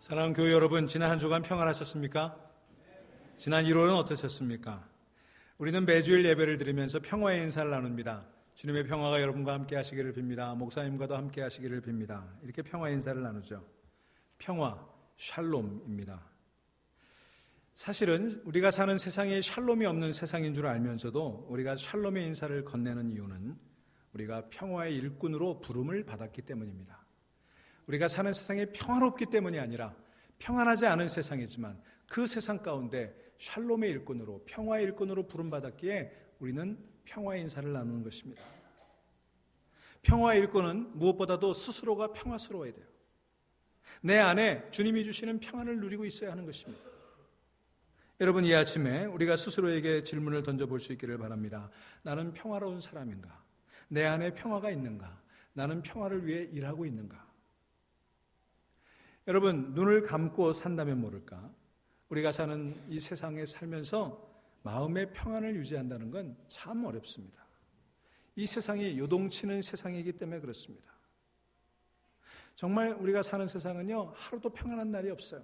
사랑하는 교회 여러분, 지난 한 주간 평안하셨습니까? 지난 1월은 어떠셨습니까? 우리는 매주일 예배를 드리면서 평화의 인사를 나눕니다. 주님의 평화가 여러분과 함께 하시기를 빕니다. 목사님과도 함께 하시기를 빕니다. 이렇게 평화의 인사를 나누죠. 평화, 샬롬입니다. 사실은 우리가 사는 세상이 샬롬이 없는 세상인 줄 알면서도 우리가 샬롬의 인사를 건네는 이유는 우리가 평화의 일꾼으로 부름을 받았기 때문입니다. 우리가 사는 세상이 평화롭기 때문이 아니라 평안하지 않은 세상이지만 그 세상 가운데 샬롬의 일꾼으로, 평화의 일꾼으로 부름받았기에 우리는 평화의 인사를 나누는 것입니다. 평화의 일꾼은 무엇보다도 스스로가 평화스러워야 돼요. 내 안에 주님이 주시는 평안을 누리고 있어야 하는 것입니다. 여러분, 이 아침에 우리가 스스로에게 질문을 던져볼 수 있기를 바랍니다. 나는 평화로운 사람인가? 내 안에 평화가 있는가? 나는 평화를 위해 일하고 있는가? 여러분, 눈을 감고 산다면 모를까? 우리가 사는 이 세상에 살면서 마음의 평안을 유지한다는 건 참 어렵습니다. 이 세상이 요동치는 세상이기 때문에 그렇습니다. 정말 우리가 사는 세상은요, 하루도 평안한 날이 없어요.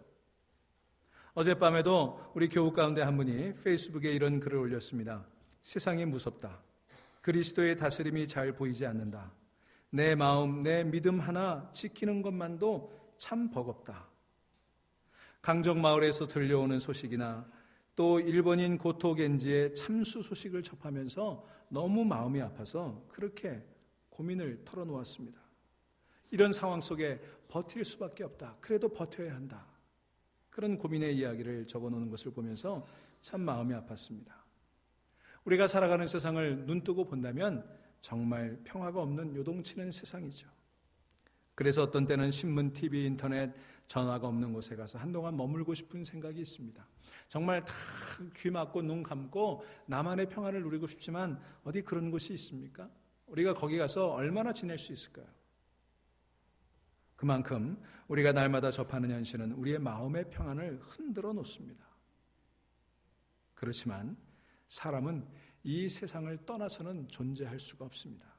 어젯밤에도 우리 교우 가운데 한 분이 페이스북에 이런 글을 올렸습니다. 세상이 무섭다. 그리스도의 다스림이 잘 보이지 않는다. 내 마음, 내 믿음 하나 지키는 것만도 참 버겁다. 강정마을에서 들려오는 소식이나 또 일본인 고토 겐지의 참수 소식을 접하면서 너무 마음이 아파서 그렇게 고민을 털어놓았습니다. 이런 상황 속에 버틸 수밖에 없다. 그래도 버텨야 한다. 그런 고민의 이야기를 적어놓는 것을 보면서 참 마음이 아팠습니다. 우리가 살아가는 세상을 눈뜨고 본다면 정말 평화가 없는 요동치는 세상이죠. 그래서 어떤 때는 신문, TV, 인터넷, 전화가 없는 곳에 가서 한동안 머물고 싶은 생각이 있습니다. 정말 다 귀 막고 눈 감고 나만의 평화를 누리고 싶지만 어디 그런 곳이 있습니까? 우리가 거기 가서 얼마나 지낼 수 있을까요? 그만큼 우리가 날마다 접하는 현실은 우리의 마음의 평안을 흔들어 놓습니다. 그렇지만 사람은 이 세상을 떠나서는 존재할 수가 없습니다.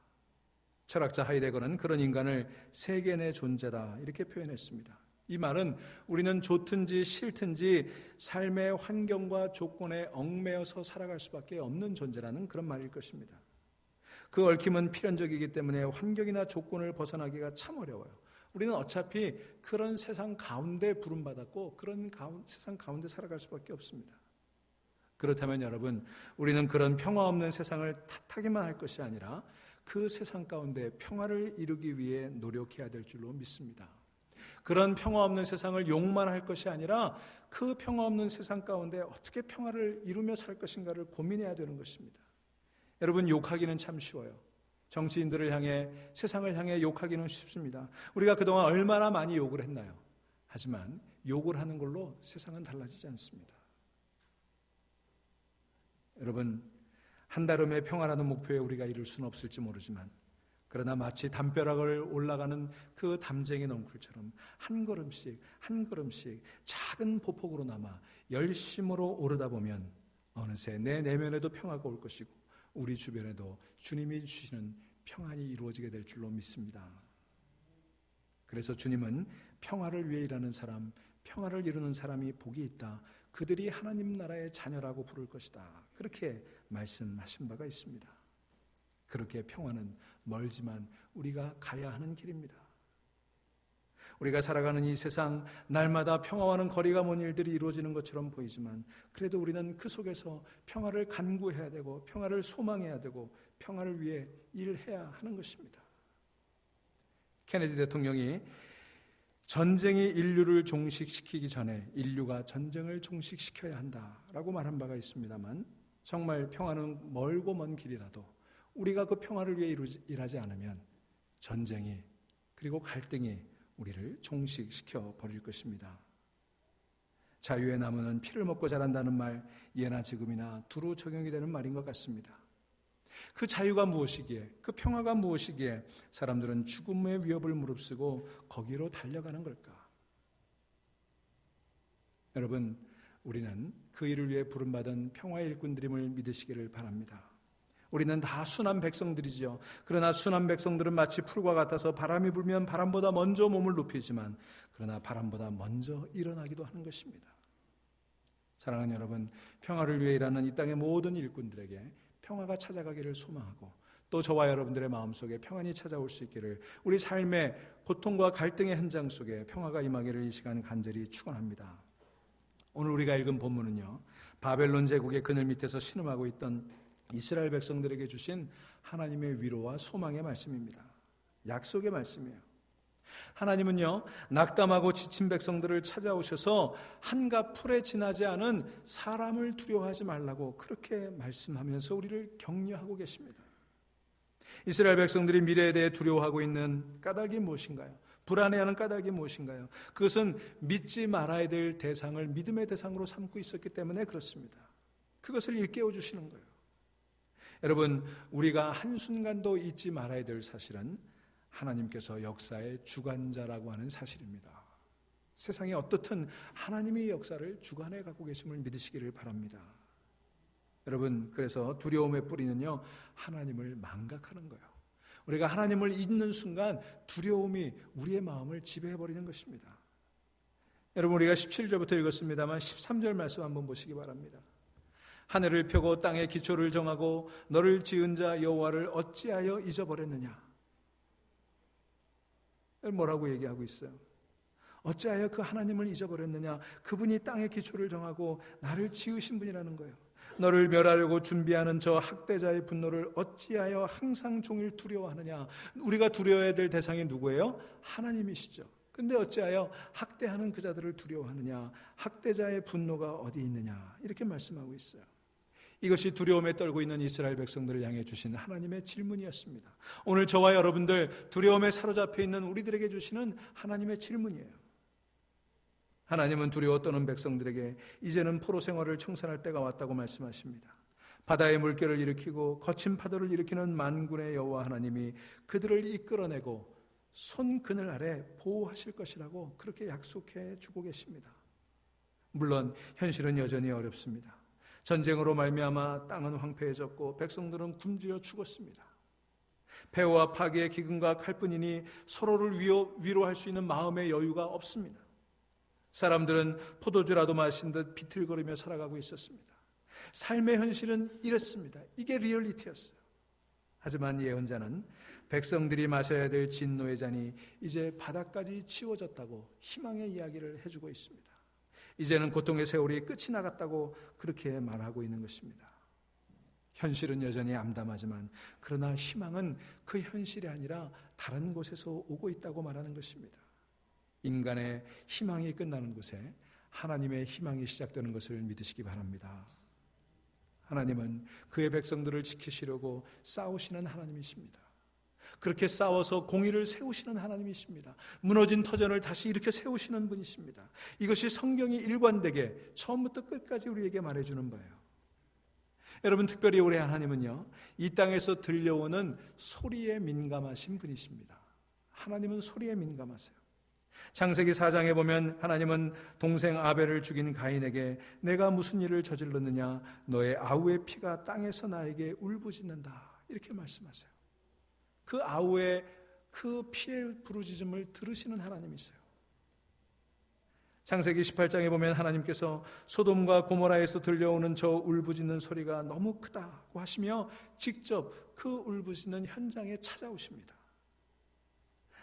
철학자 하이데거는 그런 인간을 세계 내 존재다 이렇게 표현했습니다. 이 말은 우리는 좋든지 싫든지 삶의 환경과 조건에 얽매여서 살아갈 수밖에 없는 존재라는 그런 말일 것입니다. 그 얽힘은 필연적이기 때문에 환경이나 조건을 벗어나기가 참 어려워요. 우리는 어차피 그런 세상 가운데 부름받았고 그런 세상 가운데 살아갈 수밖에 없습니다. 그렇다면 여러분, 우리는 그런 평화 없는 세상을 탓하기만 할 것이 아니라 그 세상 가운데 평화를 이루기 위해 노력해야 될 줄로 믿습니다. 그런 평화 없는 세상을 욕만 할 것이 아니라 그 평화 없는 세상 가운데 어떻게 평화를 이루며 살 것인가를 고민해야 되는 것입니다. 여러분, 욕하기는 참 쉬워요. 정치인들을 향해, 세상을 향해 욕하기는 쉽습니다. 우리가 그동안 얼마나 많이 욕을 했나요? 하지만 욕을 하는 걸로 세상은 달라지지 않습니다. 여러분, 한달음의 평화라는 목표에 우리가 이룰 수는 없을지 모르지만 그러나 마치 담벼락을 올라가는 그 담쟁이 넝쿨처럼 한 걸음씩 한 걸음씩 작은 보폭으로나마 열심으로 오르다 보면 어느새 내 내면에도 평화가 올 것이고 우리 주변에도 주님이 주시는 평안이 이루어지게 될 줄로 믿습니다. 그래서 주님은 평화를 위해 일하는 사람, 평화를 이루는 사람이 복이 있다. 그들이 하나님 나라의 자녀라고 부를 것이다. 그렇게 말씀하신 바가 있습니다. 그렇게 평화는 멀지만 우리가 가야 하는 길입니다. 우리가 살아가는 이 세상, 날마다 평화와는 거리가 먼 일들이 이루어지는 것처럼 보이지만 그래도 우리는 그 속에서 평화를 간구해야 되고 평화를 소망해야 되고 평화를 위해 일해야 하는 것입니다. 케네디 대통령이 전쟁이 인류를 종식시키기 전에 인류가 전쟁을 종식시켜야 한다라고 말한 바가 있습니다만 정말 평화는 멀고 먼 길이라도 우리가 그 평화를 위해 일하지 않으면 전쟁이 그리고 갈등이 우리를 종식시켜 버릴 것입니다. 자유의 나무는 피를 먹고 자란다는 말, 예나 지금이나 두루 적용이 되는 말인 것 같습니다. 그 자유가 무엇이기에, 그 평화가 무엇이기에 사람들은 죽음의 위협을 무릅쓰고 거기로 달려가는 걸까? 여러분, 우리는 그 일을 위해 부름받은 평화의 일꾼들임을 믿으시기를 바랍니다. 우리는 다 순한 백성들이지요. 그러나 순한 백성들은 마치 풀과 같아서 바람이 불면 바람보다 먼저 몸을 눕히지만 그러나 바람보다 먼저 일어나기도 하는 것입니다. 사랑하는 여러분, 평화를 위해 일하는 이 땅의 모든 일꾼들에게 평화가 찾아가기를 소망하고 또 저와 여러분들의 마음속에 평안이 찾아올 수 있기를, 우리 삶의 고통과 갈등의 현장 속에 평화가 임하기를 이 시간 간절히 축원합니다. 오늘 우리가 읽은 본문은요, 바벨론 제국의 그늘 밑에서 신음하고 있던 이스라엘 백성들에게 주신 하나님의 위로와 소망의 말씀입니다. 약속의 말씀이에요. 하나님은요, 낙담하고 지친 백성들을 찾아오셔서 한가 풀에 지나지 않은 사람을 두려워하지 말라고 그렇게 말씀하면서 우리를 격려하고 계십니다. 이스라엘 백성들이 미래에 대해 두려워하고 있는 까닭이 무엇인가요? 불안해하는 까닭이 무엇인가요? 그것은 믿지 말아야 될 대상을 믿음의 대상으로 삼고 있었기 때문에 그렇습니다. 그것을 일깨워 주시는 거예요. 여러분, 우리가 한순간도 잊지 말아야 될 사실은 하나님께서 역사의 주관자라고 하는 사실입니다. 세상이 어떻든 하나님이 역사를 주관해 갖고 계심을 믿으시기를 바랍니다. 여러분, 그래서 두려움의 뿌리는요, 하나님을 망각하는 거예요. 우리가 하나님을 잊는 순간 두려움이 우리의 마음을 지배해버리는 것입니다. 여러분, 우리가 17절부터 읽었습니다만 13절 말씀 한번 보시기 바랍니다. 하늘을 펴고 땅에 기초를 정하고 너를 지은 자 여호와를 어찌하여 잊어버렸느냐. 뭐라고 얘기하고 있어요? 어찌하여 그 하나님을 잊어버렸느냐. 그분이 땅의 기초를 정하고 나를 지으신 분이라는 거예요. 너를 멸하려고 준비하는 저 학대자의 분노를 어찌하여 항상 종일 두려워하느냐. 우리가 두려워해야 될 대상이 누구예요? 하나님이시죠. 근데 어찌하여 학대하는 그 자들을 두려워하느냐. 학대자의 분노가 어디 있느냐. 이렇게 말씀하고 있어요. 이것이 두려움에 떨고 있는 이스라엘 백성들을 향해 주신 하나님의 질문이었습니다. 오늘 저와 여러분들 두려움에 사로잡혀 있는 우리들에게 주시는 하나님의 질문이에요. 하나님은 두려워 떠는 백성들에게 이제는 포로 생활을 청산할 때가 왔다고 말씀하십니다. 바다의 물결을 일으키고 거친 파도를 일으키는 만군의 여호와 하나님이 그들을 이끌어내고 손 그늘 아래 보호하실 것이라고 그렇게 약속해 주고 계십니다. 물론 현실은 여전히 어렵습니다. 전쟁으로 말미암아 땅은 황폐해졌고 백성들은 굶주려 죽었습니다. 폐허와 파괴의 기근과 칼뿐이니 서로를 위로할 수 있는 마음의 여유가 없습니다. 사람들은 포도주라도 마신 듯 비틀거리며 살아가고 있었습니다. 삶의 현실은 이랬습니다. 이게 리얼리티였어요. 하지만 예언자는 백성들이 마셔야 될 진노의 잔이 이제 바닥까지 치워졌다고 희망의 이야기를 해주고 있습니다. 이제는 고통의 세월이 끝이 나갔다고 그렇게 말하고 있는 것입니다. 현실은 여전히 암담하지만 그러나 희망은 그 현실이 아니라 다른 곳에서 오고 있다고 말하는 것입니다. 인간의 희망이 끝나는 곳에 하나님의 희망이 시작되는 것을 믿으시기 바랍니다. 하나님은 그의 백성들을 지키시려고 싸우시는 하나님이십니다. 그렇게 싸워서 공의를 세우시는 하나님이십니다. 무너진 터전을 다시 일으켜 세우시는 분이십니다. 이것이 성경이 일관되게 처음부터 끝까지 우리에게 말해주는 바예요. 여러분, 특별히 우리 하나님은요, 이 땅에서 들려오는 소리에 민감하신 분이십니다. 하나님은 소리에 민감하세요. 창세기 4장에 보면 하나님은 동생 아벨을 죽인 가인에게 내가 무슨 일을 저질렀느냐, 너의 아우의 피가 땅에서 나에게 울부짖는다, 이렇게 말씀하세요. 그 아우의 그 피의 부르짖음을 들으시는 하나님이세요. 창세기 18장에 보면 하나님께서 소돔과 고모라에서 들려오는 저 울부짖는 소리가 너무 크다고 하시며 직접 그 울부짖는 현장에 찾아오십니다.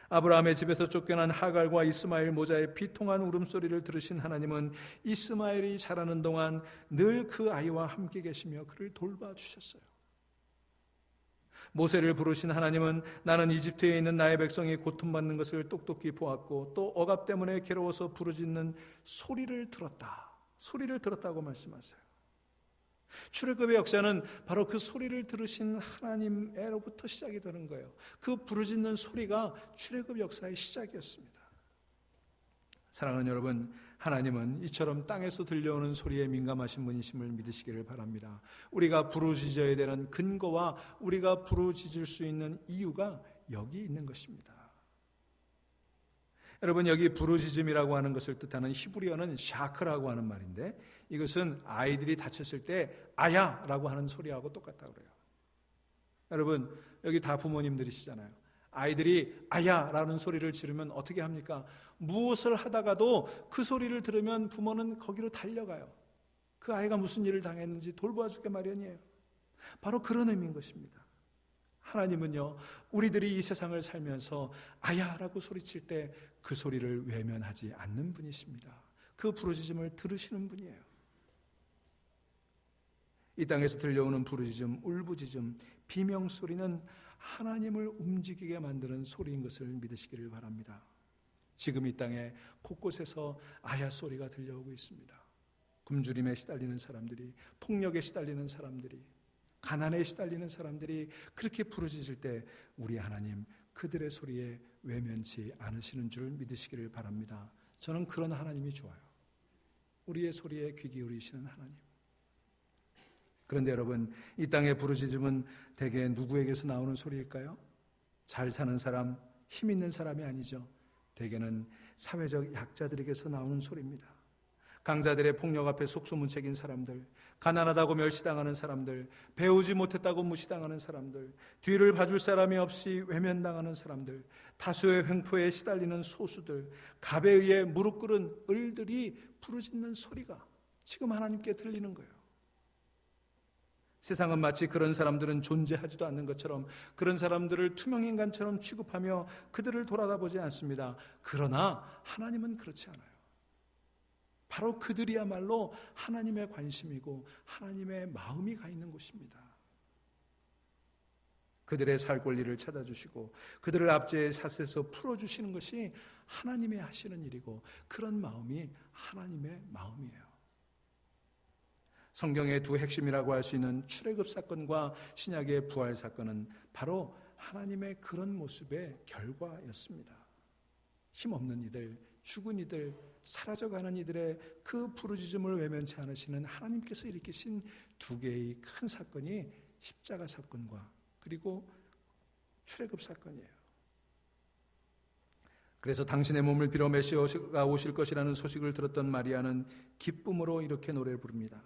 아브라함의 집에서 쫓겨난 하갈과 이스마엘 모자의 비통한 울음소리를 들으신 하나님은 이스마엘이 자라는 동안 늘 그 아이와 함께 계시며 그를 돌봐주셨어요. 모세를 부르신 하나님은 나는 이집트에 있는 나의 백성이 고통받는 것을 똑똑히 보았고 또 억압 때문에 괴로워서 부르짖는 소리를 들었다고 말씀하세요. 출애굽의 역사는 바로 그 소리를 들으신 하나님으로부터 시작이 되는 거예요. 그 부르짖는 소리가 출애굽 역사의 시작이었습니다. 사랑하는 여러분, 하나님은 이처럼 땅에서 들려오는 소리에 민감하신 분이심을 믿으시기를 바랍니다. 우리가 부르짖어야 되는 근거와 우리가 부르짖을 수 있는 이유가 여기 있는 것입니다. 여러분, 여기 부르짖음이라고 하는 것을 뜻하는 히브리어는 샤크라고 하는 말인데 이것은 아이들이 다쳤을 때 아야라고 하는 소리하고 똑같다고 그래요. 여러분, 여기 다 부모님들이시잖아요. 아이들이 아야라는 소리를 지르면 어떻게 합니까? 무엇을 하다가도 그 소리를 들으면 부모는 거기로 달려가요. 그 아이가 무슨 일을 당했는지 돌보아주게 마련이에요. 바로 그런 의미인 것입니다. 하나님은요, 우리들이 이 세상을 살면서 아야라고 소리칠 때 그 소리를 외면하지 않는 분이십니다. 그 부르짖음을 들으시는 분이에요. 이 땅에서 들려오는 부르짖음, 울부짖음, 비명소리는 하나님을 움직이게 만드는 소리인 것을 믿으시기를 바랍니다. 지금 이 땅에 곳곳에서 아야 소리가 들려오고 있습니다. 굶주림에 시달리는 사람들이, 폭력에 시달리는 사람들이, 가난에 시달리는 사람들이 그렇게 부르짖을 때 우리 하나님 그들의 소리에 외면치 않으시는 줄 믿으시기를 바랍니다. 저는 그런 하나님이 좋아요. 우리의 소리에 귀 기울이시는 하나님. 그런데 여러분, 이 땅의 부르짖음은 대개 누구에게서 나오는 소리일까요? 잘 사는 사람, 힘 있는 사람이 아니죠. 대개는 사회적 약자들에게서 나오는 소리입니다. 강자들의 폭력 앞에 속수무책인 사람들, 가난하다고 멸시당하는 사람들, 배우지 못했다고 무시당하는 사람들, 뒤를 봐줄 사람이 없이 외면당하는 사람들, 다수의 횡포에 시달리는 소수들, 갑에 의해 무릎 꿇은 을들이 부르짖는 소리가 지금 하나님께 들리는 거예요. 세상은 마치 그런 사람들은 존재하지도 않는 것처럼, 그런 사람들을 투명인간처럼 취급하며 그들을 돌아다보지 않습니다. 그러나 하나님은 그렇지 않아요. 바로 그들이야말로 하나님의 관심이고 하나님의 마음이 가 있는 곳입니다. 그들의 살 권리를 찾아주시고 그들을 압제의 샷에서 풀어주시는 것이 하나님의 하시는 일이고, 그런 마음이 하나님의 마음이에요. 성경의 두 핵심이라고 할 수 있는 출애굽 사건과 신약의 부활 사건은 바로 하나님의 그런 모습의 결과였습니다. 힘없는 이들, 죽은 이들, 사라져가는 이들의 그 부르짖음을 외면치 않으시는 하나님께서 일으키신 두 개의 큰 사건이 십자가 사건과 그리고 출애굽 사건이에요. 그래서 당신의 몸을 빌어 메시아가 오실 것이라는 소식을 들었던 마리아는 기쁨으로 이렇게 노래를 부릅니다.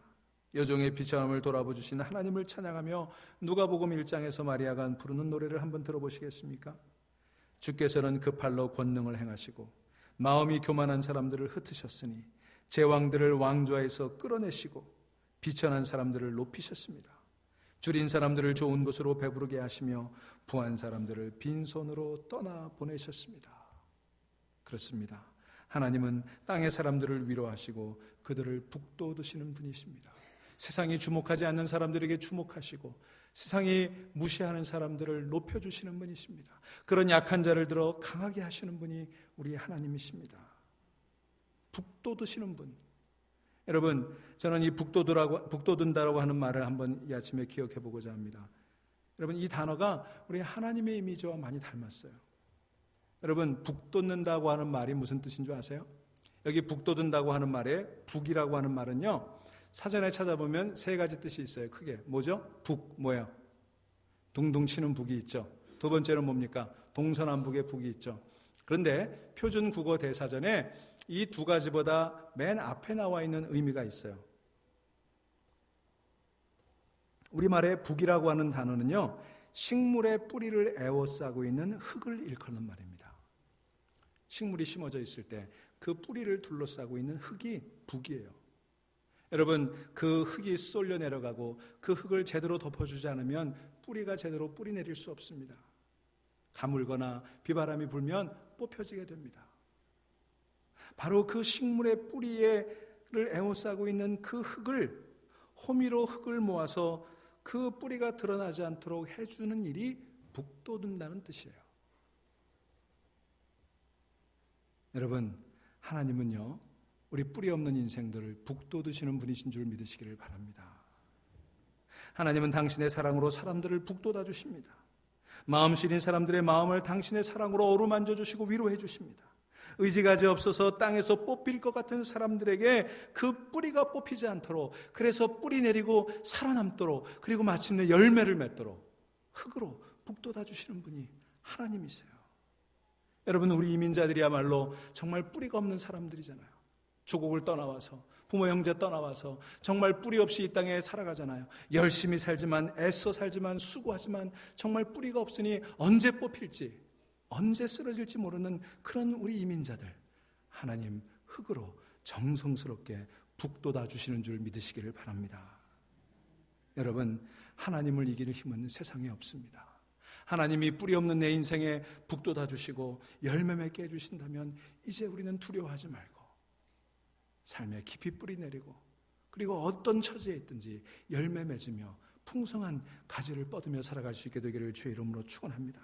여종의 비참함을 돌아보주신 하나님을 찬양하며 누가복음 1장에서 마리아가 부르는 노래를 한번 들어보시겠습니까? 주께서는 그 팔로 권능을 행하시고 마음이 교만한 사람들을 흩으셨으니 제왕들을 왕좌에서 끌어내시고 비천한 사람들을 높이셨습니다. 줄인 사람들을 좋은 곳으로 배부르게 하시며 부한 사람들을 빈손으로 떠나보내셨습니다. 그렇습니다. 하나님은 땅의 사람들을 위로하시고 그들을 북돋으시는 분이십니다. 세상이 주목하지 않는 사람들에게 주목하시고 세상이 무시하는 사람들을 높여주시는 분이십니다. 그런 약한 자를 들어 강하게 하시는 분이 우리 하나님이십니다. 북돋으시는 분. 여러분, 저는 이 북돋은다라고 하는 말을 한번 이 아침에 기억해 보고자 합니다. 여러분, 이 단어가 우리 하나님의 이미지와 많이 닮았어요. 여러분, 북돋는다고 하는 말이 무슨 뜻인 줄 아세요? 여기 북돋은다고 하는 말에 북이라고 하는 말은요, 사전에 찾아보면 세 가지 뜻이 있어요. 크게. 뭐죠? 북, 뭐예요? 둥둥 치는 북이 있죠. 두 번째는 뭡니까? 동서남북의 북이 있죠. 그런데 표준 국어 대사전에 이 두 가지보다 맨 앞에 나와 있는 의미가 있어요. 우리말에 북이라고 하는 단어는요, 식물의 뿌리를 에워싸고 있는 흙을 일컫는 말입니다. 식물이 심어져 있을 때 그 뿌리를 둘러싸고 있는 흙이 북이에요. 여러분, 그 흙이 쏠려 내려가고 그 흙을 제대로 덮어주지 않으면 뿌리가 제대로 뿌리 내릴 수 없습니다. 가물거나 비바람이 불면 뽑혀지게 됩니다. 바로 그 식물의 뿌리를 에워싸고 있는 그 흙을, 호미로 흙을 모아서 그 뿌리가 드러나지 않도록 해주는 일이 북돋운다는 뜻이에요. 여러분, 하나님은요, 우리 뿌리 없는 인생들을 북돋으시는 분이신 줄 믿으시기를 바랍니다. 하나님은 당신의 사랑으로 사람들을 북돋아 주십니다. 마음 시린 사람들의 마음을 당신의 사랑으로 어루만져 주시고 위로해 주십니다. 의지가지 없어서 땅에서 뽑힐 것 같은 사람들에게 그 뿌리가 뽑히지 않도록, 그래서 뿌리 내리고 살아남도록, 그리고 마침내 열매를 맺도록 흙으로 북돋아 주시는 분이 하나님이세요. 여러분, 우리 이민자들이야말로 정말 뿌리가 없는 사람들이잖아요. 조국을 떠나와서 부모 형제 떠나와서 정말 뿌리 없이 이 땅에 살아가잖아요. 열심히 살지만, 애써 살지만, 수고하지만 정말 뿌리가 없으니 언제 뽑힐지, 언제 쓰러질지 모르는 그런 우리 이민자들, 하나님 흙으로 정성스럽게 북돋아 주시는 줄 믿으시기를 바랍니다. 여러분, 하나님을 이길 힘은 세상에 없습니다. 하나님이 뿌리 없는 내 인생에 북돋아 주시고 열매 맺게 해주신다면 이제 우리는 두려워하지 말고 삶에 깊이 뿌리 내리고, 그리고 어떤 처지에 있든지 열매 맺으며 풍성한 가지를 뻗으며 살아갈 수 있게 되기를 주의 이름으로 축원합니다.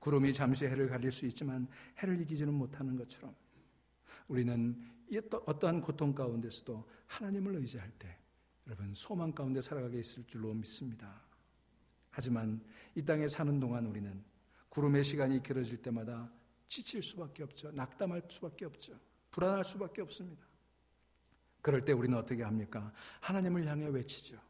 구름이 잠시 해를 가릴 수 있지만 해를 이기지는 못하는 것처럼 우리는 어떠한 고통 가운데서도 하나님을 의지할 때 여러분 소망 가운데 살아가게 있을 줄로 믿습니다. 하지만 이 땅에 사는 동안 우리는 구름의 시간이 길어질 때마다 지칠 수밖에 없죠. 낙담할 수밖에 없죠. 불안할 수밖에 없습니다. 그럴 때 우리는 어떻게 합니까? 하나님을 향해 외치죠.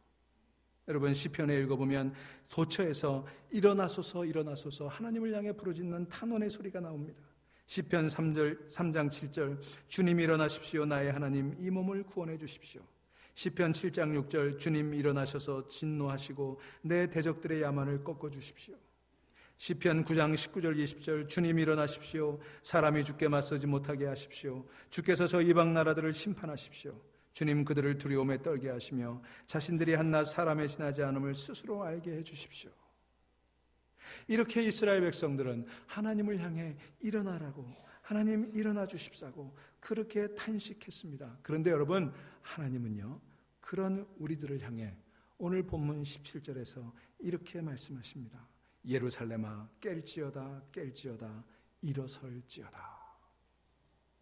여러분, 시편에 읽어보면 도처에서 일어나소서 일어나소서 하나님을 향해 부르짖는 탄원의 소리가 나옵니다. 시편 3장 7절 주님 일어나십시오. 나의 하나님 이 몸을 구원해 주십시오. 시편 7장 6절 주님 일어나셔서 진노하시고 내 대적들의 야만을 꺾어주십시오. 시편 9장 19절 20절 주님 일어나십시오. 사람이 주께 맞서지 못하게 하십시오. 주께서 저 이방 나라들을 심판하십시오. 주님 그들을 두려움에 떨게 하시며 자신들이 한낱 사람에 지나지 않음을 스스로 알게 해주십시오. 이렇게 이스라엘 백성들은 하나님을 향해 일어나라고, 하나님 일어나 주십사고 그렇게 탄식했습니다. 그런데 여러분, 하나님은요 그런 우리들을 향해 오늘 본문 17절에서 이렇게 말씀하십니다. 예루살렘아 깰지어다 깰지어다 일어설지어다.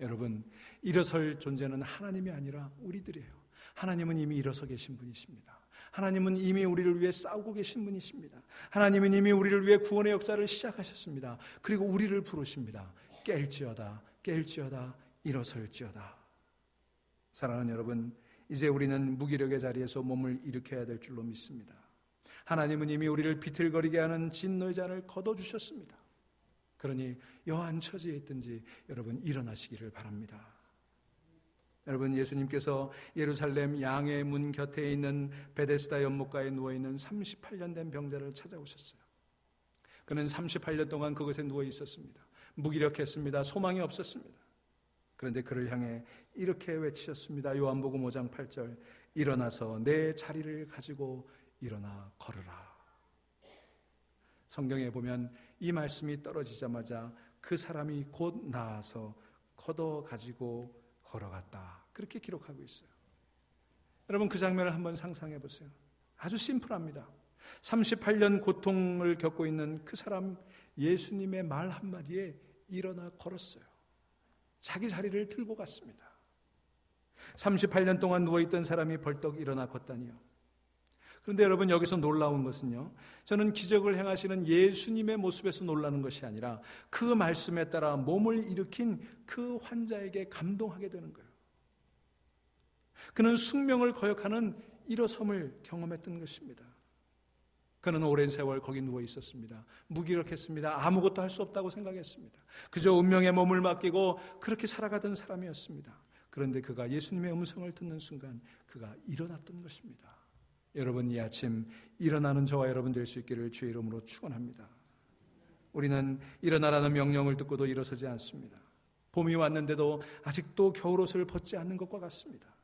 여러분, 일어설 존재는 하나님이 아니라 우리들이에요. 하나님은 이미 일어서 계신 분이십니다. 하나님은 이미 우리를 위해 싸우고 계신 분이십니다. 하나님은 이미 우리를 위해 구원의 역사를 시작하셨습니다. 그리고 우리를 부르십니다. 깰지어다 깰지어다 일어설지어다. 사랑하는 여러분, 이제 우리는 무기력의 자리에서 몸을 일으켜야 될 줄로 믿습니다. 하나님은 이미 우리를 비틀거리게 하는 진노의 잔을 걷어주셨습니다. 그러니 여한 처지에 있든지 여러분 일어나시기를 바랍니다. 여러분, 예수님께서 예루살렘 양의 문 곁에 있는 베데스다 연못가에 누워있는 38년 된 병자를 찾아오셨어요. 그는 38년 동안 그곳에 누워 있었습니다. 무기력했습니다. 소망이 없었습니다. 그런데 그를 향해 이렇게 외치셨습니다. 요한복음 5장 8절 일어나서 내 자리를 가지고 일어나 걸으라. 성경에 보면 이 말씀이 떨어지자마자 그 사람이 곧 나아서 걷어 가지고 걸어갔다. 그렇게 기록하고 있어요. 여러분, 그 장면을 한번 상상해 보세요. 아주 심플합니다. 38년 고통을 겪고 있는 그 사람, 예수님의 말 한마디에 일어나 걸었어요. 자기 자리를 들고 갔습니다. 38년 동안 누워있던 사람이 벌떡 일어나 걷다니요. 그런데 여러분, 여기서 놀라운 것은요, 저는 기적을 행하시는 예수님의 모습에서 놀라는 것이 아니라 그 말씀에 따라 몸을 일으킨 그 환자에게 감동하게 되는 거예요. 그는 숙명을 거역하는 일어섬을 경험했던 것입니다. 그는 오랜 세월 거기 누워 있었습니다. 무기력했습니다. 아무것도 할 수 없다고 생각했습니다. 그저 운명의 몸을 맡기고 그렇게 살아가던 사람이었습니다. 그런데 그가 예수님의 음성을 듣는 순간 그가 일어났던 것입니다. 여러분, 이 아침 일어나는 저와 여러분 될 수 있기를 주의 이름으로 축원합니다. 우리는 일어나라는 명령을 듣고도 일어서지 않습니다. 봄이 왔는데도 아직도 겨울옷을 벗지 않는 것과 같습니다.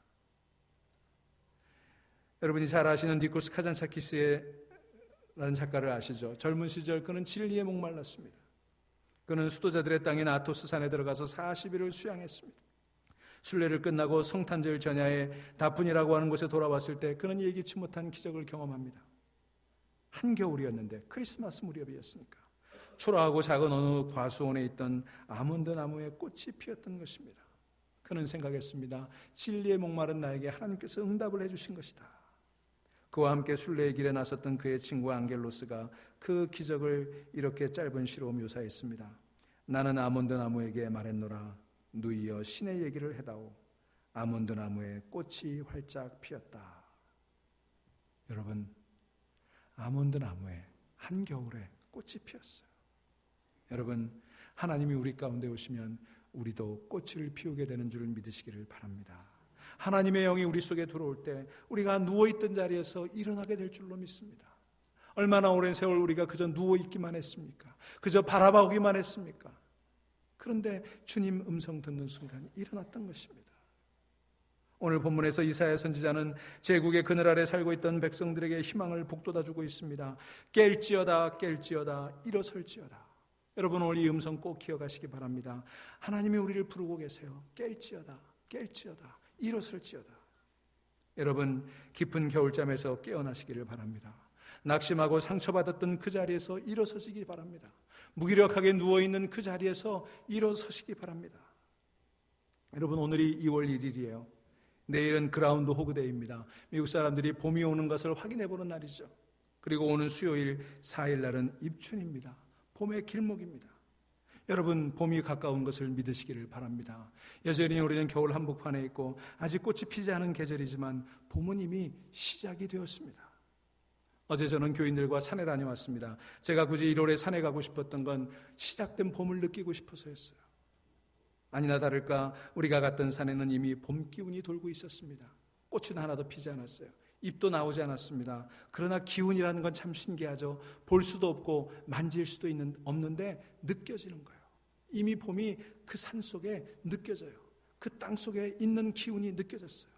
여러분이 잘 아시는 니콜스 카잔차키스라는 작가를 아시죠? 젊은 시절 그는 진리에 목말랐습니다. 그는 수도자들의 땅인 아토스 산에 들어가서 40일을 수양했습니다. 순례를 끝나고 성탄절 전야에 다푼이라고 하는 곳에 돌아왔을 때 그는 예기치 못한 기적을 경험합니다. 한겨울이었는데 크리스마스 무렵이었으니까 초라하고 작은 어느 과수원에 있던 아몬드 나무에 꽃이 피었던 것입니다. 그는 생각했습니다. 진리에 목마른 나에게 하나님께서 응답을 해주신 것이다. 그와 함께 순례의 길에 나섰던 그의 친구 앙겔로스가 그 기적을 이렇게 짧은 시로 묘사했습니다. 나는 아몬드 나무에게 말했노라. 누이여 신의 얘기를 해다오. 아몬드 나무에 꽃이 활짝 피었다. 여러분, 아몬드 나무에 한겨울에 꽃이 피었어요. 여러분, 하나님이 우리 가운데 오시면 우리도 꽃을 피우게 되는 줄 믿으시기를 바랍니다. 하나님의 영이 우리 속에 들어올 때 우리가 누워있던 자리에서 일어나게 될 줄로 믿습니다. 얼마나 오랜 세월 우리가 그저 누워있기만 했습니까? 그저 바라보기만 했습니까? 그런데 주님 음성 듣는 순간 일어났던 것입니다. 오늘 본문에서 이사야 선지자는 제국의 그늘 아래 살고 있던 백성들에게 희망을 북돋아주고 있습니다. 깰지어다 깰지어다 일어설지어다. 여러분 오늘 이 음성 꼭 기억하시기 바랍니다. 하나님이 우리를 부르고 계세요. 깰지어다 깰지어다 일어설지어다. 여러분 깊은 겨울잠에서 깨어나시기를 바랍니다. 낙심하고 상처받았던 그 자리에서 일어서시기 바랍니다. 무기력하게 누워있는 그 자리에서 일어서시기 바랍니다. 여러분 오늘이 2월 1일이에요. 내일은 그라운드 호그데이입니다. 미국 사람들이 봄이 오는 것을 확인해 보는 날이죠. 그리고 오는 수요일 4일 날은 입춘입니다. 봄의 길목입니다. 여러분 봄이 가까운 것을 믿으시기를 바랍니다. 여전히 우리는 겨울 한복판에 있고 아직 꽃이 피지 않은 계절이지만 봄은 이미 시작이 되었습니다. 어제 저는 교인들과 산에 다녀왔습니다. 제가 굳이 1월에 산에 가고 싶었던 건 시작된 봄을 느끼고 싶어서였어요. 아니나 다를까 우리가 갔던 산에는 이미 봄 기운이 돌고 있었습니다. 꽃은 하나도 피지 않았어요. 잎도 나오지 않았습니다. 그러나 기운이라는 건 참 신기하죠. 볼 수도 없고 만질 수도 없는데 느껴지는 거예요. 이미 봄이 그 산 속에 느껴져요. 그 땅 속에 있는 기운이 느껴졌어요.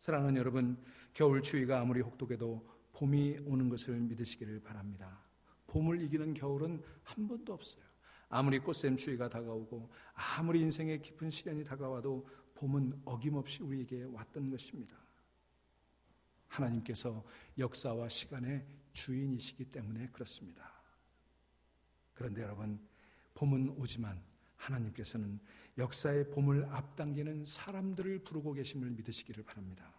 사랑하는 여러분, 겨울 추위가 아무리 혹독해도 봄이 오는 것을 믿으시기를 바랍니다. 봄을 이기는 겨울은 한 번도 없어요. 아무리 꽃샘 추위가 다가오고 아무리 인생의 깊은 시련이 다가와도 봄은 어김없이 우리에게 왔던 것입니다. 하나님께서 역사와 시간의 주인이시기 때문에 그렇습니다. 그런데 여러분, 봄은 오지만 하나님께서는 역사의 봄을 앞당기는 사람들을 부르고 계심을 믿으시기를 바랍니다.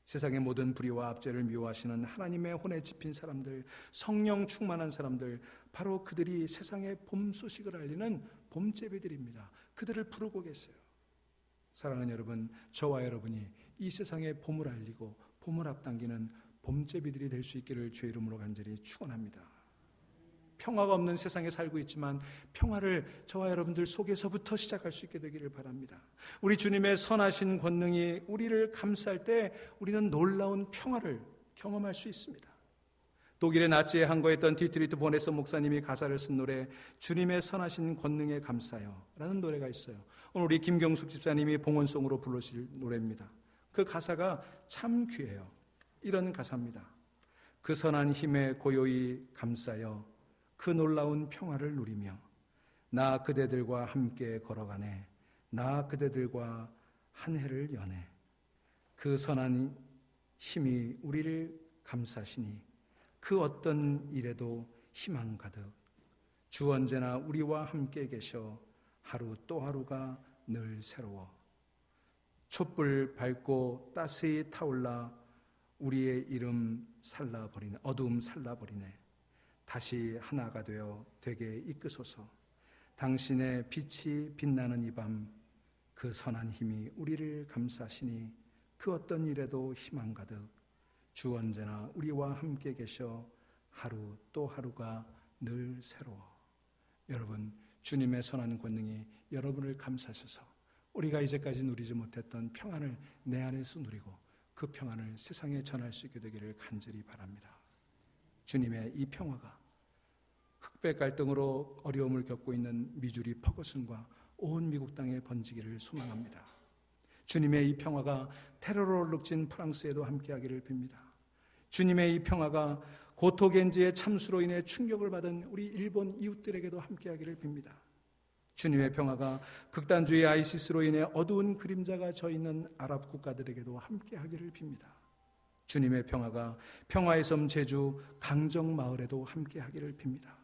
세상의 모든 불의와 압제를 미워하시는 하나님의 혼에 집힌 사람들, 성령 충만한 사람들, 바로 그들이 세상의 봄 소식을 알리는 봄제비들입니다. 그들을 부르고 계세요. 사랑하는 여러분, 저와 여러분이 이 세상의 봄을 알리고 봄을 앞당기는 봄제비들이 될 수 있기를 주의 이름으로 간절히 축원합니다. 평화가 없는 세상에 살고 있지만 평화를 저와 여러분들 속에서부터 시작할 수 있게 되기를 바랍니다. 우리 주님의 선하신 권능이 우리를 감쌀 때 우리는 놀라운 평화를 경험할 수 있습니다. 독일의 나치에 항거했던 디트리트 보네서 목사님이 가사를 쓴 노래 주님의 선하신 권능에 감사요 라는 노래가 있어요. 오늘 우리 김경숙 집사님이 봉헌송으로 부르실 노래입니다. 그 가사가 참 귀해요. 이런 가사입니다. 그 선한 힘에 고요히 감싸여 그 놀라운 평화를 누리며 나 그대들과 함께 걸어가네. 나 그대들과 한 해를 여네. 그 선한 힘이 우리를 감싸시니 그 어떤 일에도 희망 가득 주 언제나 우리와 함께 계셔 하루 또 하루가 늘 새로워 촛불 밝고 따스히 타올라 우리의 이름 살라버리네. 어두움 살라버리네. 다시 하나가 되어 되게 이끄소서. 당신의 빛이 빛나는 이 밤 그 선한 힘이 우리를 감싸시니 그 어떤 일에도 희망 가득 주 언제나 우리와 함께 계셔 하루 또 하루가 늘 새로워. 여러분, 주님의 선한 권능이 여러분을 감싸셔서 우리가 이제까지 누리지 못했던 평안을 내 안에서 누리고 그 평안을 세상에 전할 수 있게 되기를 간절히 바랍니다. 주님의 이 평화가 흑백 갈등으로 어려움을 겪고 있는 미주리 퍼거슨과 온 미국 땅에 번지기를 소망합니다. 주님의 이 평화가 테러로 얼룩진 프랑스에도 함께하기를 빕니다. 주님의 이 평화가 고토겐지의 참수로 인해 충격을 받은 우리 일본 이웃들에게도 함께하기를 빕니다. 주님의 평화가 극단주의 아이시스로 인해 어두운 그림자가 져 있는 아랍 국가들에게도 함께하기를 빕니다. 주님의 평화가 평화의 섬 제주 강정마을에도 함께하기를 빕니다.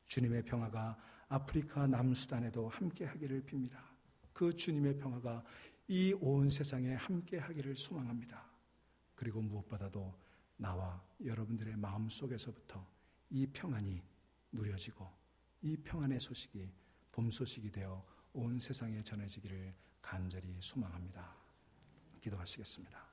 주님의 평화가 아프리카 남수단에도 함께하기를 빕니다. 그 주님의 평화가 이 온 세상에 함께하기를 소망합니다. 그리고 무엇보다도 나와 여러분들의 마음속에서부터 이 평안이 누려지고 이 평안의 소식이 봄 소식이 되어 온 세상에 전해지기를 간절히 소망합니다. 기도하시겠습니다.